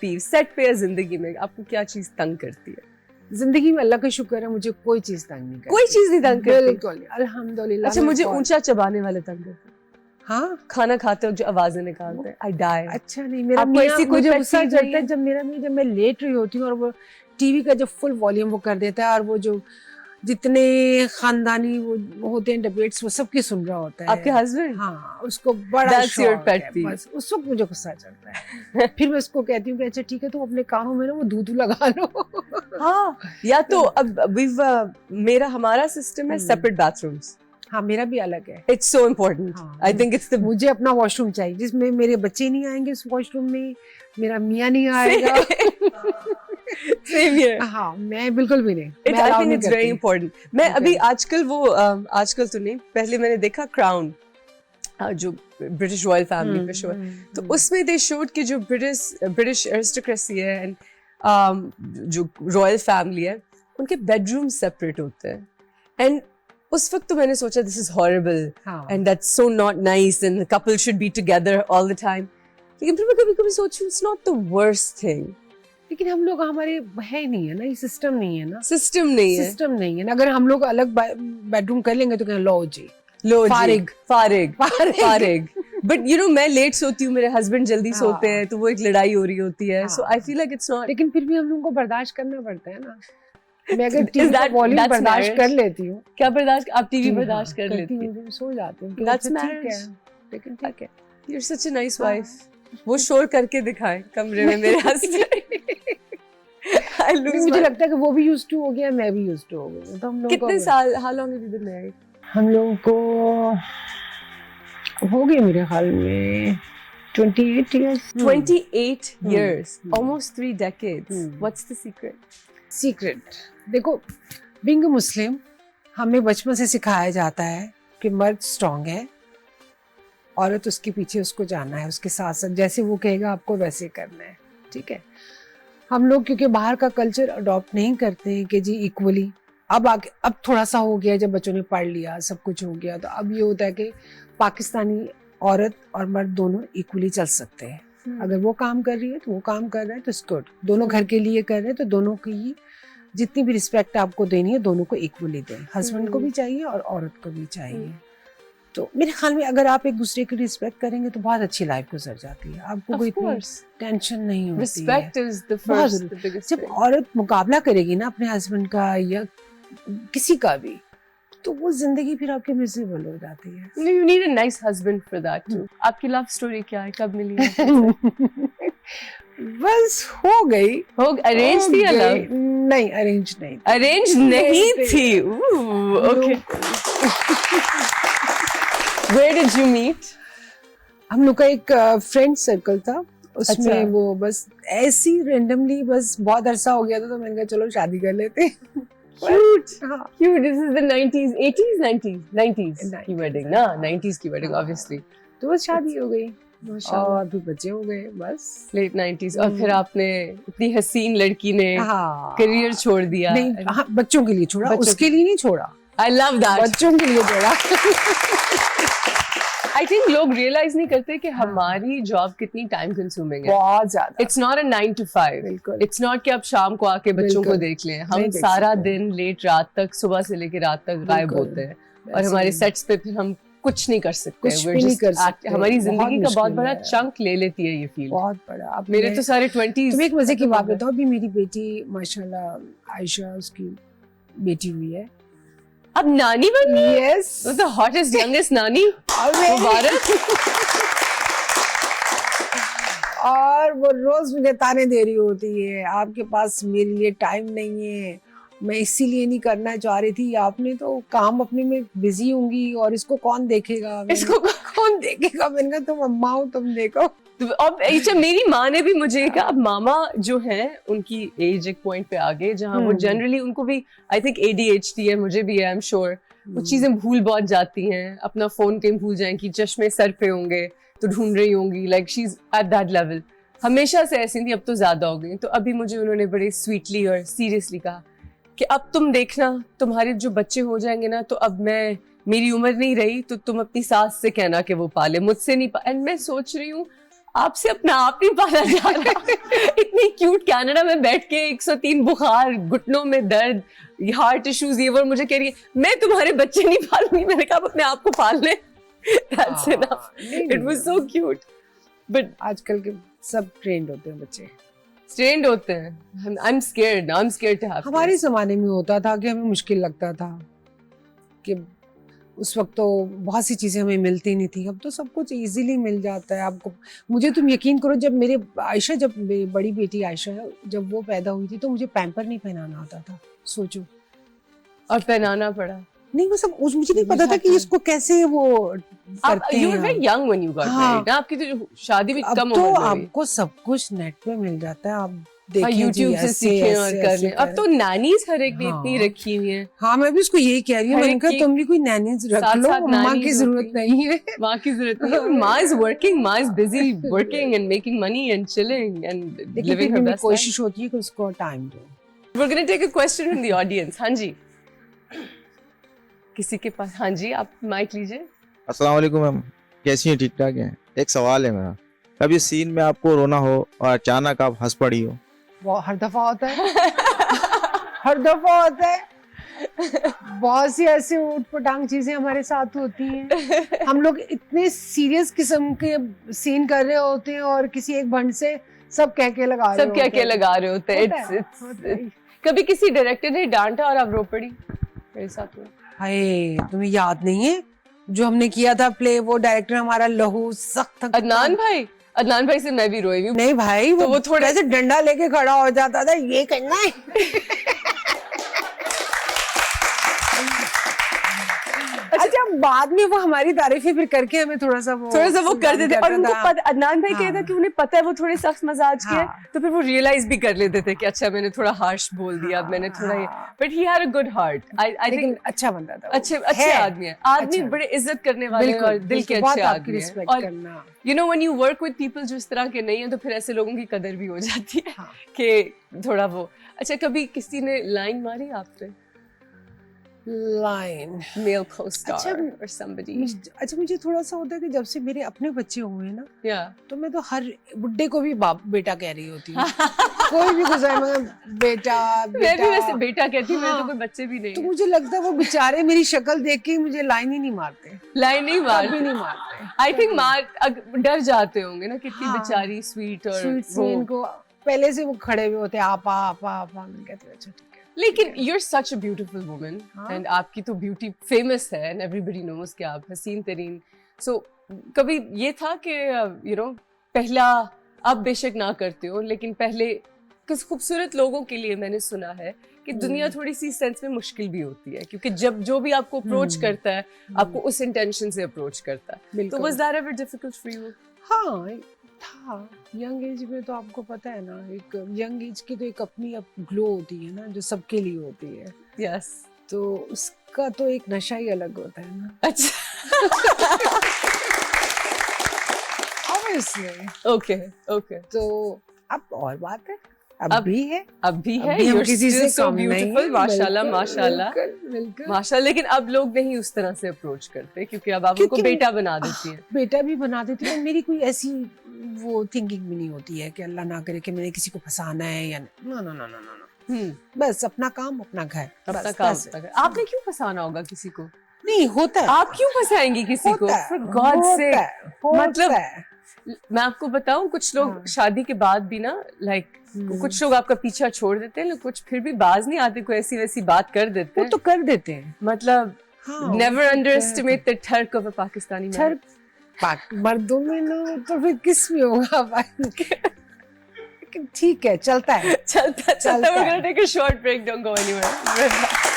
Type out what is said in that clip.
पीव set पे या जिंदगी में आपको क्या चीज तंग करती है? जिंदगी में अल्लाह का शुक्र है मुझे कोई चीज तंग नहीं करती। कोई चीज नहीं तंग करती? बिल्कुल नहीं, अल्हम्दुलिल्लाह। अच्छा, मुझे ऊंचा चबाने वाले तंग करते हैं। हाँ, खाना खाते वक्त जो आवाजें निकालते हैं, आई डाई। अच्छा नहीं, मेरा आपको मियां ऐसी कोई मुझे pet गुस्सा peeve चढ़ता नहीं है है? जब मेरा मियां, जब मैं लेट रही होती हूँ और वो टीवी का जो फुल वॉल्यूम वो कर देता है और वो जो जितने खानदानी वो होते हैं डिबेट्स वो सबकी सुन रहा होता है। आपके हस्बैंड? हाँ, उसको बड़ा That's your शौक pet है, peeve. बस उस वक्त मुझे गुस्सा चढ़ता है। फिर मैं उसको कहती हूँ कि अच्छा ठीक है, तुम अपने कानों में ना वो दूध लगा लो। हाँ, या तो अब मेरा हमारा सिस्टम है सेपरेट बाथरूम्स। हाँ, मेरा भी अलग है। It's so important. हाँ, आई थिंक इट्स द मुझे अपना वॉशरूम चाहिए जिसमें मेरे बच्चे नहीं आएंगे, उस वॉशरूम में मेरा मियाँ नहीं आएगा। Same here. हाँ, मैं बिल्कुल भी नहीं। It, I think it's very important. मैं अभी आजकल आजकल तो नहीं, पहले मैंने देखा क्राउन, जो ब्रिटिश रॉयल फैमिली पे शो है, तो उसमें दे शोड कि जो ब्रिटिश एरिस्टोक्रेसी है एंड जो रॉयल फैमिली है उनके बेडरूम सेपरेट होते हैं। एंड उस वक्त तो मैंने सोचा this is horrible and that's so not nice and couple should be together all the time. लेकिन फिर मैं कभी कभी सोचूं it's not the worst thing. लेकिन हम लोग हमारे है नहीं है ना, ये सिस्टम नहीं है ना। सिस्टम नहीं है, सिस्टम नहीं है ना। अगर हम लोग अलग बेडरूम कर लेंगे तो कहें लो जी, लो फारिग फारिग फारिग। बट यू नो मैं लेट सोती हूँ, मेरे हस्बैंड जल्दी सोते हैं, तो वो एक लड़ाई हो रही होती है। So I feel like it's not. लेकिन फिर भी हम लोगों को बर्दाश्त करना पड़ता है ना। मैं अगर टीवी का वॉल्यूम बर्दाश्त कर लेती हूँ। क्या बर्दाश्त? आप टीवी बर्दाश्त कर लेती हैं? सो जाती हूँ। That's marriage. लेकिन ठीक है। You're such a nice wife. वो शोर करके दिखाए कमरे में मेरे हस्बैंड। मुझे लगता है कि वो भी यूज्ड टू हो गया, मैं भी यूज्ड टू हो गई। तो हम लोग कितने साल? How long have you been married? हम लोगों को हो गए मेरे ख्याल में 28 years. 28 years, almost 3 decades. What's the secret? Secret देखो, बीइंग मुस्लिम हमें बचपन से सिखाया जाता है कि मर्द स्ट्रांग है, औरत उसके पीछे उसको जाना है, उसके साथ साथ जैसे वो कहेगा आपको वैसे करना है। ठीक है, हम लोग क्योंकि बाहर का कल्चर अडॉप्ट नहीं करते हैं कि जी इक्वली। अब थोड़ा सा हो गया, जब बच्चों ने पढ़ लिया, सब कुछ हो गया, तो अब ये होता है कि पाकिस्तानी औरत और मर्द दोनों इक्वली चल सकते हैं। अगर वो काम कर रही है तो वो काम कर रहा है तो इट्स गुड। दोनों घर के लिए कर रहे हैं तो दोनों की जितनी भी रिस्पेक्ट आपको देनी है दोनों को इक्वली दें। हस्बैंड को भी चाहिए और औरत को भी चाहिए। तो मेरे ख्याल में अगर आप एक दूसरे की रिस्पेक्ट करेंगे तो बहुत अच्छी लाइफ गुजर जाती है। आपको कोई टेंशन नहीं होती है। Respect is the first, the biggest जब thing. औरत मुकाबला करेगी ना अपने हस्बैंड का या किसी का भी, तो वो जिंदगी फिर आपकी मिसेबल हो जाती है। You need a nice husband for that too. आपकी लव स्टोरी क्या है? कब मिली है? बस हो गई। अरेंज थी या लव? नहीं, अरेंज नहीं। अरेंज नहीं थी। Okay. Where did you meet? हम लोग का एक फ्रेंड सर्कल था, उसमें अच्छा। वो बस ऐसी रेंडमली बस बहुत अरसा हो गया था तो मैंने कहा चलो शादी कर लेते। Cute. हाँ। Cute. This is the 90s, 80s, 90s, 90s की 90s, wedding ना? 90s की wedding obviously. तो बस शादी हो गई और फिर बच्चे हो गए बस। Late 90s और फिर आपने इतनी हसीन लड़की ने हाँ, करियर छोड़ दिया। नहीं, हाँ, बच्चों के लिए छोड़ा, बच्चों उसके लिए नहीं छोड़ा। I love that. बच्चों के लिए छोड़ा। I think लोग रियलाइज नहीं करते कि हमारी जॉब कितनी टाइम कंज्यूमिंग है। बहुत ज्यादा। It's not a 9 to 5. बिल्कुल। इट्स नॉट कि आप शाम को आके बच्चों को देख लें। हम नहीं देख सारा सकते। दिन लेट रात तक, सुबह से लेकर रात तक गायब बिल्कुल। होते हैं और हमारे सेट्स पे फिर हम कुछ नहीं कर सकते। कुछ भी नहीं कर सकते। हमारी जिंदगी का बहुत मुश्किल बड़ा है। चंक ले लेती है ये फील्ड। बहुत बड़ा। अब मेरे तो सारे 20s। तुम्हें एक मजे की बात बताओ, अभी मेरी बेटी माशाल्लाह आयशा, उसकी बेटी हुई है। अब नानी बन गई? यस। द हॉटेस्ट यंगेस्ट नानी। मुबारक। और वो रोज मुझे ताने दे रही होती है, आपके पास मेरे लिए टाइम नहीं है, मैं इसीलिए नहीं करना चाह रही थी। आपने तो काम अपने में बिजी होंगी और इसको कौन देखेगा? इसको कौन देखेगा? मैंने कहा तुम अम्मा हो, तुम देखो। अब अच्छा, मेरी माँ ने भी मुझे कहा, अब मामा जो है उनकी एज एक पॉइंट पे आ गई जहाँ वो जनरली उनको भी आई थिंक ADHD है, मुझे भी है, आई एम श्योर। वो चीजें भूल बहुत जाती हैं, अपना फोन कहीं भूल जाएंगी, चश्मे सर पे होंगे तो ढूंढ रही होंगी, like she is at that level. हमेशा से ऐसी थी, अब तो ज्यादा हो गई। तो अभी मुझे उन्होंने बड़े स्वीटली और सीरियसली कहा कि अब तुम देखना, तुम्हारे जो बच्चे हो जाएंगे ना, तो अब मेरी उम्र नहीं रही, तो तुम अपनी सास से कहना कि वो पाले, मुझसे नहीं एंड मैं सोच रही हूँ आपसे अपना आप नहीं पाला जा रहा। इतनी कनाडा में बैठ के 103 बुखार, घुटनों में दर्द, हार्ट इश्यूज, ये वो, मुझे कह रही है मैं तुम्हारे बच्चे नहीं पालूंगी। मैंने कहा अपने आप को पाल ले। That's enough. It was so cute. But आजकल के सब ट्रेंड होते हैं बच्चे, trained होते हैं। I'm scared to have हमारे kids. जमाने में होता था कि हमें मुश्किल लगता था कि उस वक्त तो बहुत सी चीजें हमें मिलती नहीं थी, अब तो सब कुछ इजीली मिल जाता है आपको। मुझे तुम यकीन करो, जब मेरे आयशा, जब मेरी बड़ी बेटी आयशा है, जब वो पैदा हुई थी तो मुझे पैम्पर नहीं पहनाना आता था, सोचो। और पहनाना पड़ा। नहीं वो सब मुझे नहीं पता था कि इसको कैसे वो करते You were हैं। very young when you got हाँ। married. ना आपकी तो शादी भी अब कम तो उम्र में हुई। आपको सब कुछ नेट पे मिल जाता है, आप हाँ, देखें जी, YouTube से ऐसे, सीखें और ऐसे, कर ऐसे लें। अब तो नैनीज हर एक ने हाँ। इतनी रखी हुई हैं। हाँ मैं भी उसको यही कह रही हूँ, हर मैंने एक कहा की तुम भी कोई नैनीज रख साथ लो, साथ माँ nannies की जरूरत होती नहीं है। माँ की जरूरत नहीं है। माँ is working, माँ is busy working and making money and chilling and लेकिन living फिर her भी best life. कोशिश होती है कि उसको टाइम दो। We're going to take a question from the audience. हाँ जी, किसी के पास? हाँ जी, आप माइक लीजिए। अस्सलाम वालेकुम मैम, कैसी हैं? ठीक ठाक हैं। एक सवाल है मेरा, कभी सीन में आपको रोना हो और अचानक आप हंस पड़ी हो? वो हर दफा होता है। हर दफा होता है। बहुत सी ऐसी ऊट पटांग चीजें हमारे साथ होती हैं। हम लोग इतने सीरियस किस्म के सीन कर रहे होते हैं और किसी एक भंड से सब कह के लगा रहे सब क्या होते क्या हैं। लगा रहे होते हैं। होता है, It's- होता है। कभी किसी डायरेक्टर ने डांटा और आप रो पड़ी? मेरे साथ हुआ। हाय तुम्हें याद नहीं है जो हमने किया था प्ले, वो डायरेक्टर हमारा लहू सख्त। अदनान भाई से मैं भी रोई हूँ। नहीं भाई, तो वो थोड़ा ऐसे डंडा लेके खड़ा हो जाता था, ये करना है। अच्छा बाद में वो हमारी तारीफें फिर करके हमें थोड़ा सा वो कर देते। और उनको पता, अदनान भाई हाँ। कहता कि उन्हें पता है वो थोड़े सख्त मजाज के हैं, हाँ। तो फिर वो रियलाइज भी कर लेते थे कि अच्छा मैंने थोड़ा हार्श बोल दिया, अब मैंने थोड़ा ये। But he had a good heart. I लेकिन थिंक अच्छा बंदा था वो। अच्छे है। आदमी है। आदमी अच्छा। बड़े इज्जत करने वाले बिल्कुल, और दिल के बिल्कुल, अच्छे बहुत आपकी आदमी हैं। रिस्पेक्ट और करना। You know when you work with people जो इस तरह के नहीं है, तो फिर ऐसे लोगों की कदर भी हो जाती है हाँ। कि थोड़ा वो। अच्छा, कभी किसी ने लाइन मारी आप पे? लाइन मेल co-star अच्छा, or somebody? अच्छा मुझे थोड़ा सा होता है कि जब से मेरे अपने बच्चे हुए ना, Yeah. तो मैं तो हर बुड्ढे को भी बाप बेटा कह रही होती हूँ। कोई भी गुजरे मगर बेटा मैं भी वैसे बेटा कहती हूँ, मेरे तो हाँ। कोई बच्चे भी नहीं तो हैं। मुझे लगता है वो बेचारे मेरी शक्ल देख के ही मुझे लाइन ही नहीं मारते, लाइन नहीं कभी मारते। नहीं मारते। आई थिंक डर जाते होंगे ना, कितनी हाँ। बेचारी स्वीट और स्वीट वो। सीन को पहले से वो खड़े हुए होते हैं, आपा आपा आपा, मैं कहती हूँ अच्छा ठीक है। लेकिन you're such a beautiful woman हाँ। and आपकी तो ब्यूटी फेमस है and everybody knows कि आप हसीन तरीन। So कभी ये था कि you know पहला, आप बेशक ना करते हो, लेकिन पहले किस खूबसूरत लोगों के लिए मैंने सुना है कि दुनिया थोड़ी सी सेंस में मुश्किल भी होती है, क्योंकि जब जो भी आपको अप्रोच करता है, आपको उस इंटेंशन से अप्रोच करता है। तो बिल्कुल। was that ever difficult for you? हाँ था, यंग एज में तो आपको पता है ना, एक यंग एज की तो एक अपनी ग्लो होती है ना जो सबके लिए होती है, Yes. तो उसका तो एक नशा ही अलग होता है ना। अच्छा। Obviously. Okay. तो अब और बात है, अब अब भी है, अब भी है। अब भी हम You're किसी still से so कम नहीं, beautiful, माशाल्लाह बिल्कुल, माशाल्लाह बिल्कुल, बिल्कुल। माशाल्लाह। लेकिन अब लोग नहीं उस तरह से अप्रोच करते, क्योंकि अब आप उनको क्योंकि- बेटा बना देती है। बेटा भी बना देती है, मेरी कोई ऐसी वो थिंकिंग भी नहीं होती है कि अल्लाह ना करे कि मैंने किसी को फंसाना है या no no no no no, बस अपना काम अपना घर, अपना बस, काम बस। अपना कर। आपने क्यों फंसाना होगा किसी को? नहीं होता है, आप क्यों फंसाएंगी किसी को? होता है, For God's होता sake. है, होता मतलब है। मैं आपको बताऊं, कुछ लोग हाँ। शादी के बाद भी ना कुछ लोग आपका पीछा छोड़ देते हैं, कुछ फिर भी बाज नहीं आते, कोई ऐसी वैसी बात कर देते वो हैं। तो कर देते हैं। मतलब हाँ, never underestimate the ठर्क of a Pakistani man. छर मर्दों में ना तो फिर किस में होगा भाई? लेकिन ठीक है, चलता है। चलता चलता we're है। gonna take a short break, don't go anywhere.